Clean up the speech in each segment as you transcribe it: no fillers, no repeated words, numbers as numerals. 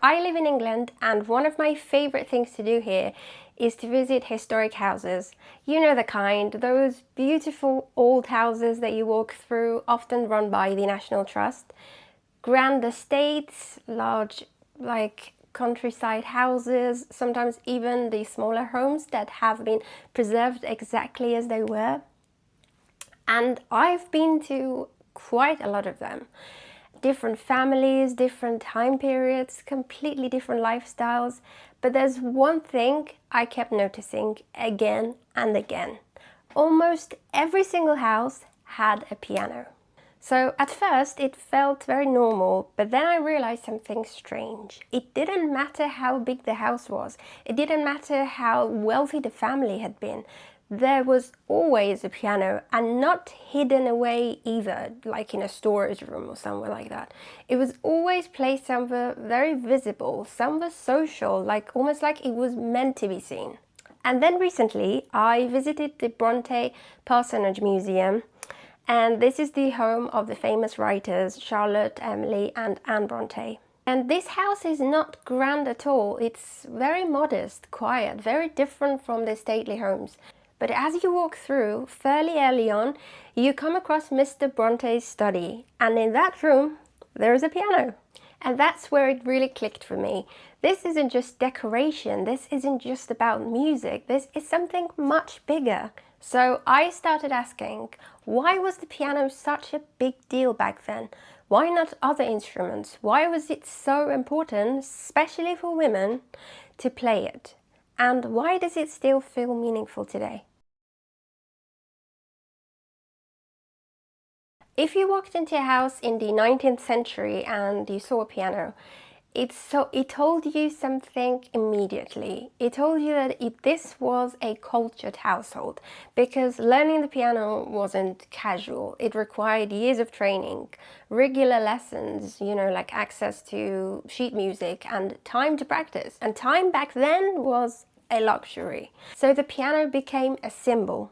I live in England, and one of my favorite things to do here is to visit historic houses. You know the kind, those beautiful old houses that you walk through, often run by the National Trust. Grand estates, large countryside houses, sometimes even the smaller homes that have been preserved exactly as they were. And I've been to quite a lot of them. Different families, different time periods, completely different lifestyles. But there's one thing I kept noticing again and again. Almost every single house had a piano. So at first it felt very normal, but then I realized something strange. It didn't matter how big the house was. It didn't matter how wealthy the family had been. There was always a piano, and not hidden away either, like in a storage room or somewhere like that. It was always placed somewhere very visible, somewhere social, almost like it was meant to be seen. And then recently I visited the Brontë Parsonage Museum, and this is the home of the famous writers Charlotte, Emily and Anne Brontë. And this house is not grand at all. It's very modest, quiet, very different from the stately homes. But as you walk through, fairly early on, you come across Mr. Bronte's study, and in that room, there is a piano. And that's where it really clicked for me. This isn't just decoration, this isn't just about music, this is something much bigger. So I started asking, why was the piano such a big deal back then? Why not other instruments? Why was it so important, especially for women, to play it? And why does it still feel meaningful today? If you walked into a house in the 19th century and you saw a piano, it told you something immediately. It told you that this was a cultured household, because learning the piano wasn't casual. It required years of training, regular lessons, like access to sheet music and time to practice. And time back then was a luxury. So the piano became a symbol,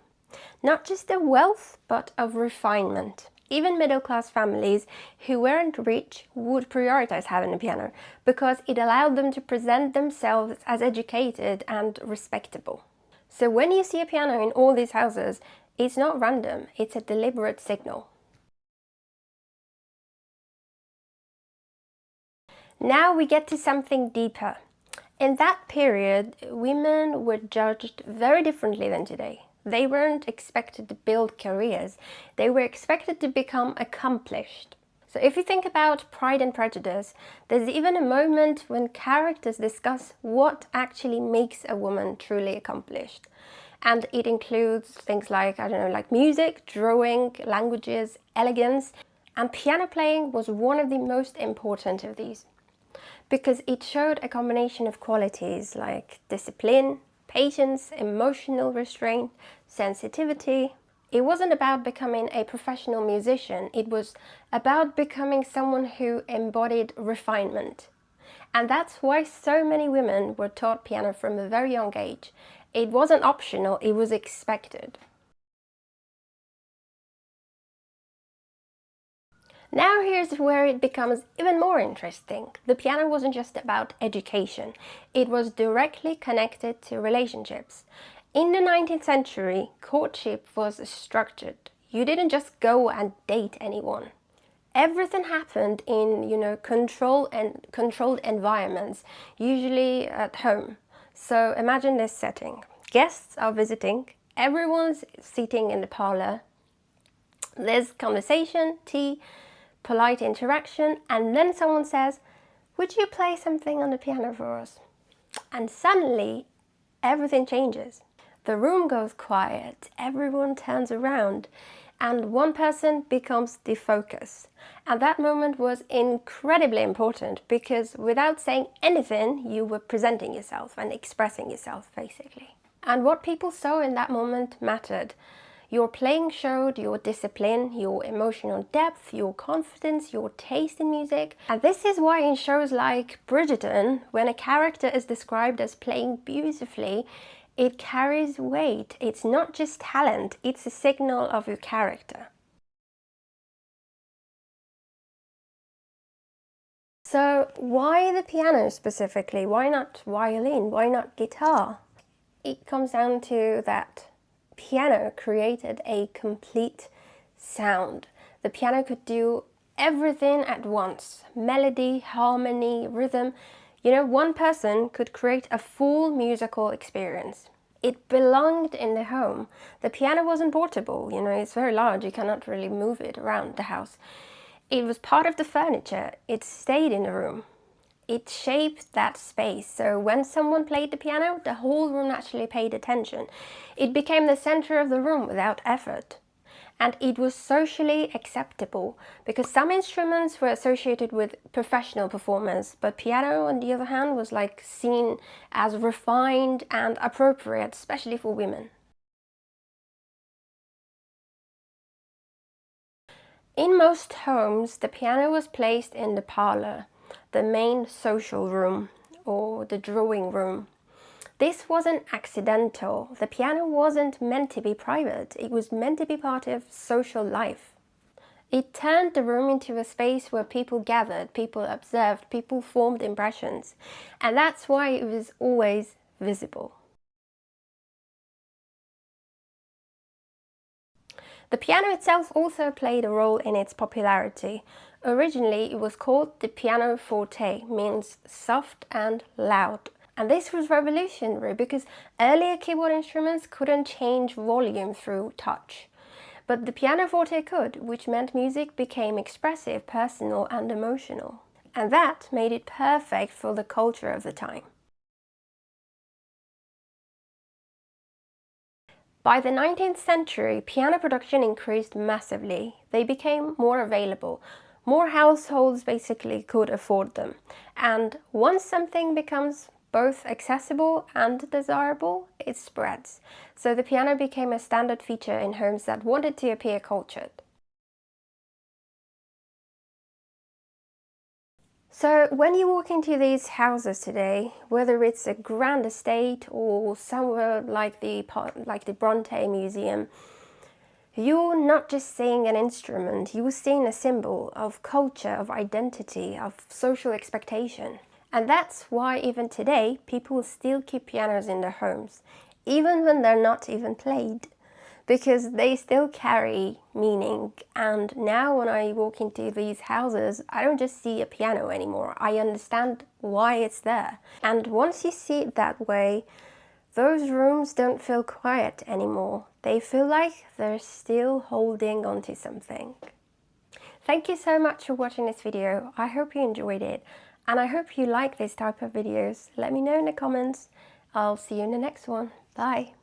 not just of wealth, but of refinement. Even middle-class families who weren't rich would prioritize having a piano because it allowed them to present themselves as educated and respectable. So when you see a piano in all these houses, it's not random, it's a deliberate signal. Now we get to something deeper. In that period, women were judged very differently than today. They weren't expected to build careers, they were expected to become accomplished. So if you think about Pride and Prejudice, there's even a moment when characters discuss what actually makes a woman truly accomplished. And it includes things like, like music, drawing, languages, elegance, and piano playing was one of the most important of these, because it showed a combination of qualities like discipline, patience, emotional restraint, sensitivity. It wasn't about becoming a professional musician, it was about becoming someone who embodied refinement. And that's why so many women were taught piano from a very young age. It wasn't optional, it was expected. Now here's where it becomes even more interesting. The piano wasn't just about education, it was directly connected to relationships. In the 19th century, courtship was structured. You didn't just go and date anyone. Everything happened in, controlled environments, usually at home. So imagine this setting. Guests are visiting, everyone's sitting in the parlor. There's conversation, tea, polite interaction, and then someone says, "Would you play something on the piano for us?" And suddenly, everything changes. The room goes quiet, everyone turns around, and one person becomes the focus. And that moment was incredibly important, because without saying anything, you were presenting yourself and expressing yourself, basically. And what people saw in that moment mattered. Your playing showed your discipline, your emotional depth, your confidence, your taste in music. And this is why in shows like Bridgerton, when a character is described as playing beautifully, it carries weight. It's not just talent, it's a signal of your character. So why the piano specifically? Why not violin? Why not guitar? It comes down to that piano created a complete sound. The piano could do everything at once: melody, harmony, rhythm. You know, one person could create a full musical experience. It belonged in the home. The piano wasn't portable, you know, it's very large, you cannot really move it around the house. It was part of the furniture, it stayed in the room. It shaped that space, so when someone played the piano, the whole room naturally paid attention. It became the center of the room without effort. And it was socially acceptable, because some instruments were associated with professional performance, but piano, on the other hand, was like seen as refined and appropriate, especially for women. In most homes, the piano was placed in the parlor, the main social room, or the drawing room. This wasn't accidental. The piano wasn't meant to be private. It was meant to be part of social life. It turned the room into a space where people gathered, people observed, people formed impressions. And that's why it was always visible. The piano itself also played a role in its popularity. Originally, it was called the pianoforte, means soft and loud. And this was revolutionary because earlier keyboard instruments couldn't change volume through touch. But the pianoforte could, which meant music became expressive, personal and emotional. And that made it perfect for the culture of the time. By the 19th century, piano production increased massively. They became more available. More households basically could afford them. And once something becomes both accessible and desirable, it spreads. So the piano became a standard feature in homes that wanted to appear cultured. So when you walk into these houses today, whether it's a grand estate or somewhere like the Brontë Museum, you're not just seeing an instrument, you're seeing a symbol of culture, of identity, of social expectation. And that's why even today, people still keep pianos in their homes, even when they're not even played, because they still carry meaning. And now when I walk into these houses, I don't just see a piano anymore. I understand why it's there. And once you see it that way, those rooms don't feel quiet anymore. They feel like they're still holding onto something. Thank you so much for watching this video. I hope you enjoyed it. And I hope you like this type of videos. Let me know in the comments. I'll see you in the next one. Bye.